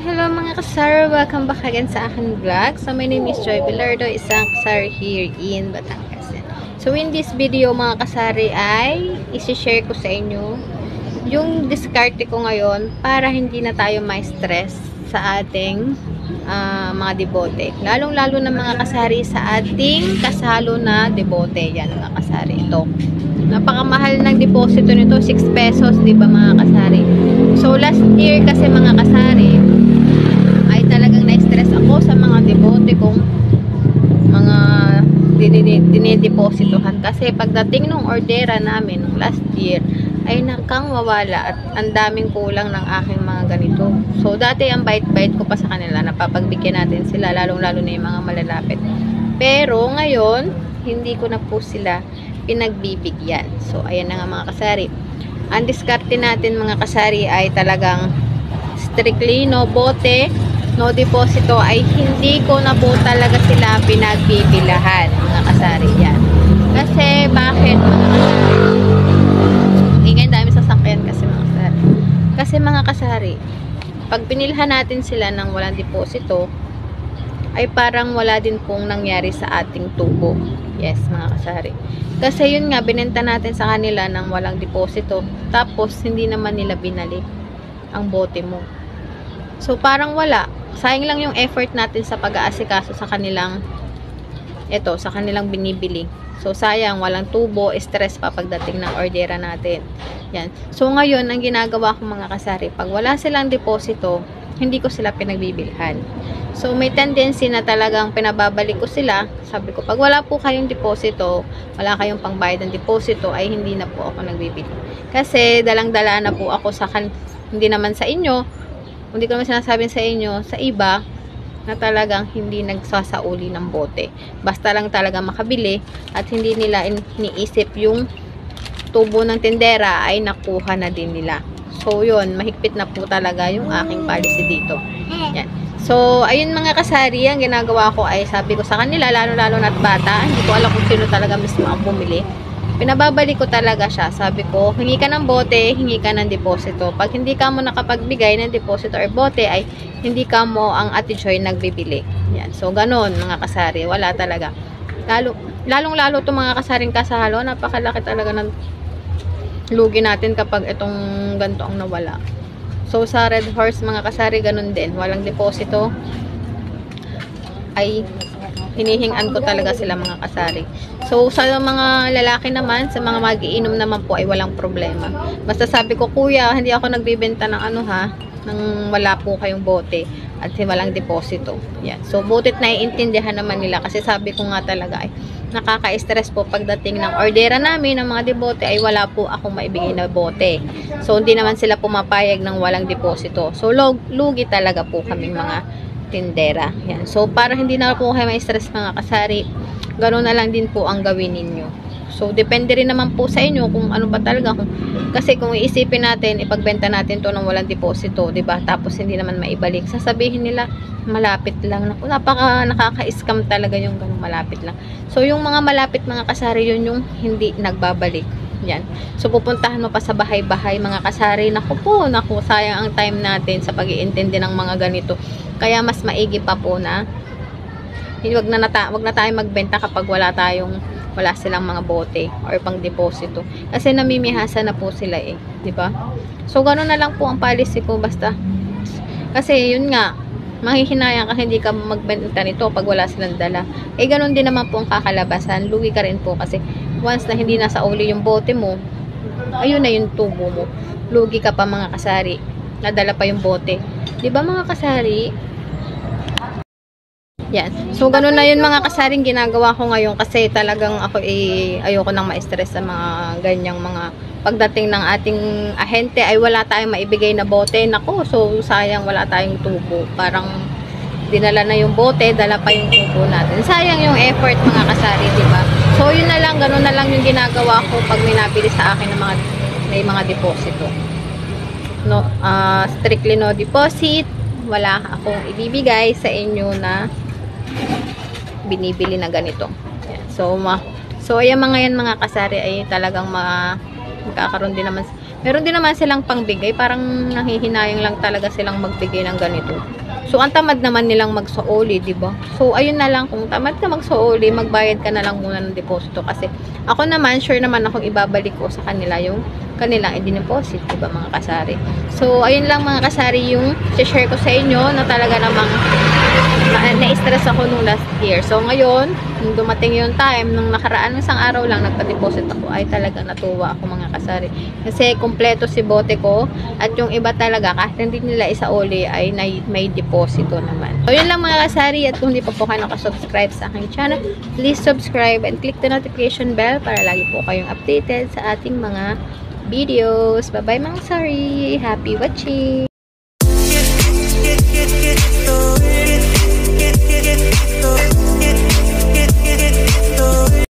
Hello mga kasar, welcome back again sa aking vlog. So my name is Joy Bilardo, isang kasar here in Batangas. So in this video mga kasari ay isi-share ko sa inyo yung diskarte ko ngayon para hindi na tayo ma-stress sa ating mga debote. Lalong-lalo na mga kasari sa ating kasalo na debote. Yan mga kasari, ito. Napakamahal ng deposito nito, 6 pesos, di ba mga kasari? So last year kasi mga kasari ay talagang na-stress ako sa mga debote kong mga dinidepositohan kasi pagdating nung ordera namin nung last year ay nakang mawala at ang daming kulang ng aking mga ganito. So dati ang bait-bait ko pa sa kanila, napapagbigyan natin sila, lalong-lalo na yung mga malalapit. Pero ngayon hindi ko na po sila pinagbibigyan. So ayan na nga mga kasari, ang diskarte natin mga kasari ay talagang strictly no bote, no deposito, ay hindi ko na po talaga sila pinagbibilahan mga kasari. Yan. Kasi bakit mga kasari? Ingay, dami sasakyan kasi mga kasari. Kasi mga kasari, pag pinilhan natin sila ng walang deposito, ay parang wala din pong nangyari sa ating tubo. Yes mga kasari. Kasi yun nga, binenta natin sa kanila ng walang deposito, tapos hindi naman nila binalik ang bote mo. So parang wala. Sayang lang yung effort natin sa pag-aasikaso sa kanilang sa kanilang binibili. So sayang, walang tubo, stress pa pagdating ng ordera natin. Yan. So ngayon, ang ginagawa ko mga kasari, pag wala silang deposito, hindi ko sila pinagbibilhan. So may tendency na talagang pinababalik ko sila. Sabi ko, pag wala po kayong deposito, wala kayong pangbayad ng deposito, ay hindi na po ako nagbibili. Kasi dalang-dala na po ako sa hindi naman sa inyo, hindi ko naman sinasabing sa inyo, sa iba, na talagang hindi nagsasauli ng bote. Basta lang talaga makabili at hindi nila iniisip yung tubo ng tindera ay nakuha na din nila. So yun, mahigpit na po talaga yung aking policy dito. Yan. So ayun mga kasari, ang ginagawa ko ay sabi ko sa kanila, lalo-lalo na't bata, hindi ko alam kung sino talaga mismo ang bumili. Pinababalik ko talaga siya. Sabi ko, hingi ka ng bote, hingi ka ng deposito. Pag hindi ka mo nakapagbigay ng deposito or bote, ay hindi ka mo ang Ate Joy nagbibili. Yan. So, ganun mga kasari. Wala talaga. Lalong-lalo itong mga kasaring kasalo, napakalaki talaga ng lugi natin kapag itong ganito ang nawala. So, sa Red Horse mga kasari, ganun din. Walang deposito. Ay hinihingan ko talaga sila mga kasari. So, sa mga lalaki naman, sa mga mag-iinom naman po ay walang problema. Basta sabi ko, kuya, hindi ako nagbibenta ng ng wala po kayong bote at walang deposito. Yan. So, butit naiintindihan naman nila kasi sabi ko nga talaga ay nakaka-stress po pagdating ng ordera namin ng mga debote ay wala po akong maibigay na bote. So, hindi naman sila pumapayag ng walang deposito. So, lugi talaga po kaming mga tindera. Yan. So, para hindi na po kayo ma-stress mga kasari, gano'n na lang din po ang gawin ninyo. So, depende rin naman po sa inyo kung ano ba talaga. Kasi kung iisipin natin, ipagbenta natin to ng walang deposito, diba? Tapos hindi naman maibalik. Sasabihin nila, malapit lang. Nakaka-scam talaga yung ganung malapit lang. So, yung mga malapit mga kasari, yun yung hindi nagbabalik. Yan. So, pupuntahan mo pa sa bahay-bahay mga kasari. Naku, sayang ang time natin sa pag-iintindi ng mga ganito. Kaya mas maigi pa po na wag na tayo magbenta kapag wala silang mga bote or pang deposito. Kasi namimihasa na po sila di ba? So ganoon na lang po ang policy ko, basta kasi yun nga, mahihinayang ka hindi ka magbenta nito pag wala silang dala. Ganoon din naman po ang kakalabasan. Lugi ka rin po kasi once na hindi nasa uli yung bote mo, ayun na yung tubo mo. Lugi ka pa mga kasari. Nadala pa yung bote. 'Di ba mga kasari? Yan. So, ganun na yun mga kasaring ginagawa ko ngayon kasi talagang ako ayoko nang ma-stress sa mga ganyang mga pagdating ng ating ahente ay wala tayong maibigay na bote. Nako, so sayang wala tayong tubo. Parang dinala na yung bote, dala pa yung tubo natin. Sayang yung effort mga kasari, di ba? So, yun na lang, ganun na lang yung ginagawa ko pag may nabili sa akin ng may mga deposito. No, strictly no deposit. Wala akong ibibigay sa inyo na binibili na ganito. So ayan mga yan mga kasari ay talagang magkakaroon din naman Meron din naman silang pangbigay, parang nanghihinayang lang talaga silang magbigay ng ganito. So, ang tamad naman nilang magsaoli, di ba? So, ayun na lang, kung tamad ka magsaoli, magbayad ka na lang muna ng deposito. Kasi, ako naman, sure naman akong ibabalik ko sa kanila yung kanilang i-deposit, di ba, mga kasari? So, ayun lang mga kasari yung share ko sa inyo na talaga namang na-stress ako nung last year. So, ngayon, nung dumating yung time, nung nakaraan isang araw lang, nagpa-deposit ako, ay talagang natuwa ako mga kasari. Kasi, kompleto si bote ko, at yung iba talaga, kahit hindi nila isauli, ay may deposito naman. So, yun lang mga kasari, at kung hindi pa po kayo nakasubscribe sa aking channel, please subscribe and click the notification bell para lagi po kayong updated sa ating mga videos. Bye-bye mga kasari! Happy watching!